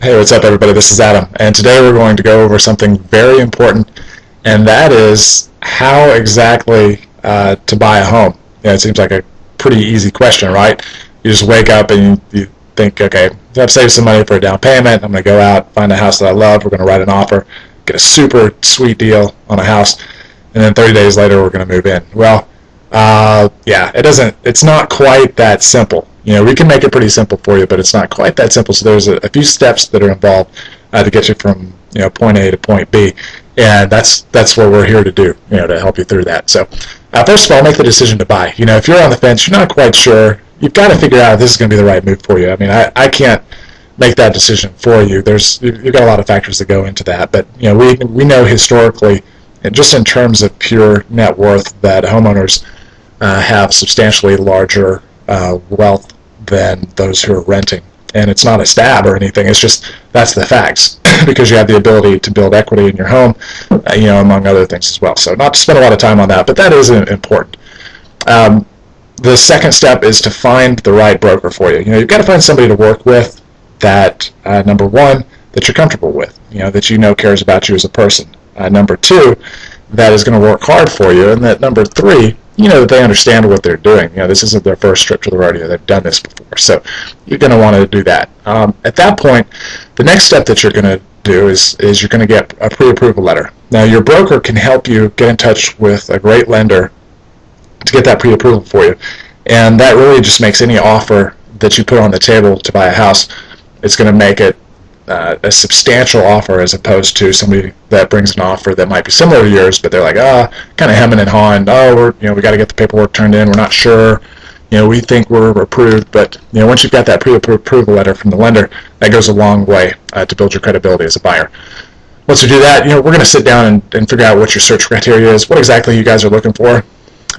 Hey, what's up, everybody? This is Adam, and today we're going to go over something very important, and that is how exactly to buy a home. It seems like a pretty easy question, right? You just wake up and you think, okay, I've saved some money for a down payment. I'm going to go out, find a house that I love. We're going to write an offer, get a super sweet deal on a house, and then 30 days later we're going to move in. Well, yeah, it's not quite that simple. We can make it pretty simple for you, but it's not quite that simple. So there's a few steps that are involved to get you from point A to point B, and that's what we're here to do. To help you through that. So first of all, make the decision to buy. If you're on the fence, you're not quite sure. You've got to figure out if this is going to be the right move for you. I mean, I can't make that decision for you. You've got a lot of factors that go into that, but we know historically, and just in terms of pure net worth, that homeowners have substantially larger wealth than those who are renting. And it's not a stab or anything, it's just that's the facts because you have the ability to build equity in your home, among other things as well. So not to spend a lot of time on that, but that is important. The second step is to find the right broker for you. You've got to find somebody to work with that, number one, that you're comfortable with, that cares about you as a person. Number two, that is going to work hard for you. And that number three, that they understand what they're doing. This isn't their first trip to the rodeo. They've done this before. So you're going to want to do that. At that point, the next step that you're going to do is you're going to get a pre-approval letter. Now, your broker can help you get in touch with a great lender to get that pre-approval for you. And that really just makes any offer that you put on the table to buy a house, it's going to make it a substantial offer as opposed to somebody that brings an offer that might be similar to yours, but they're like, kind of hemming and hawing. We got to get the paperwork turned in. We're not sure. We think we're approved, but once you've got that pre-approval letter from the lender, that goes a long way to build your credibility as a buyer. Once you do that, we're going to sit down and figure out what your search criteria is, what exactly you guys are looking for,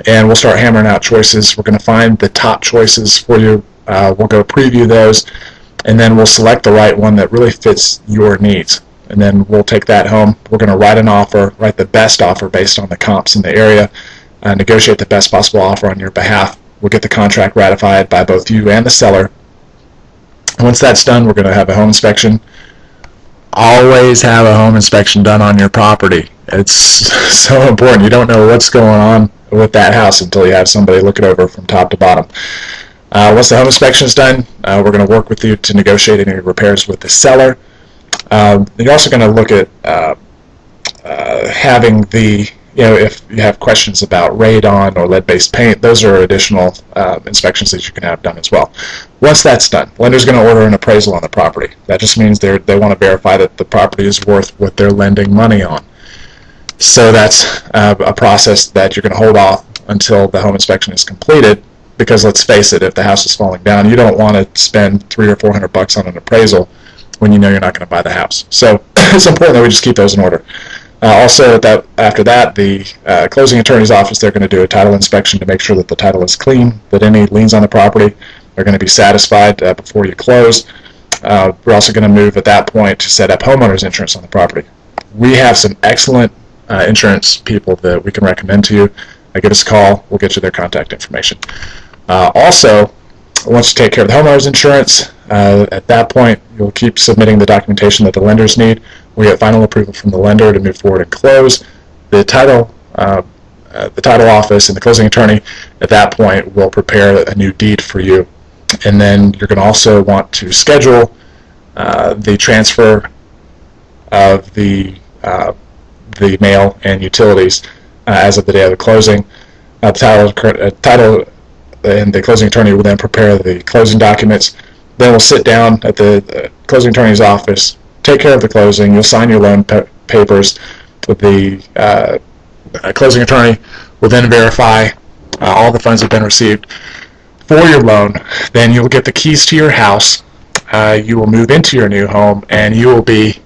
and we'll start hammering out choices. We're going to find the top choices for you. We'll go preview those, and then we'll select the right one that really fits your needs. And then we'll take that home. We're going to write an offer, write the best offer based on the comps in the area, negotiate the best possible offer on your behalf. We'll get the contract ratified by both you and the seller. Once that's done, we're going to have a home inspection. Always have a home inspection done on your property. It's so important. You don't know what's going on with that house until you have somebody look it over from top to bottom. Once the home inspection is done, we're going to work with you to negotiate any repairs with the seller. You're also going to look at having the, if you have questions about radon or lead-based paint, those are additional inspections that you can have done as well. Once that's done, lender's going to order an appraisal on the property. That just means they want to verify that the property is worth what they're lending money on. So that's a process that you're going to hold off until the home inspection is completed. Because let's face it, if the house is falling down, you don't want to spend $300 or $400 on an appraisal when you're not going to buy the house. So it's important that we just keep those in order. Also, after that, the closing attorney's office, they're going to do a title inspection to make sure that the title is clean, that any liens on the property are going to be satisfied before you close. We're also going to move at that point to set up homeowners insurance on the property. We have some excellent insurance people that we can recommend to you. Give us a call. We'll get you their contact information. Also, once you take care of the homeowner's insurance, at that point, you'll keep submitting the documentation that the lenders need. We get final approval from the lender to move forward and close. The title office and the closing attorney, at that point, will prepare a new deed for you. And then you're going to also want to schedule the transfer of the mail and utilities as of the day of the closing. The title and the closing attorney will then prepare the closing documents. Then we'll sit down at the closing attorney's office, take care of the closing. You'll sign your loan papers. The closing attorney will then verify all the funds have been received for your loan. Then you'll get the keys to your house. You will move into your new home, and you will be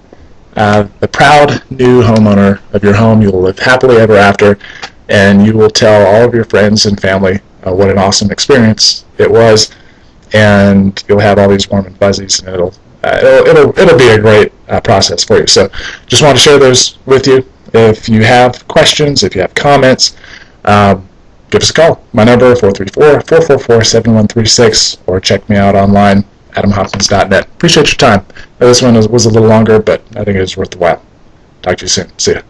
the proud new homeowner of your home. You will live happily ever after, and you will tell all of your friends and family what an awesome experience it was, and you'll have all these warm and fuzzies, and it'll be a great process for you. So just want to share those with you. If you have questions, if you have comments, give us a call. My number 434-444-7136, or check me out online adamhopkins.net. Appreciate your time. This one was a little longer, but I think it was worth the while. Talk to you soon. See ya.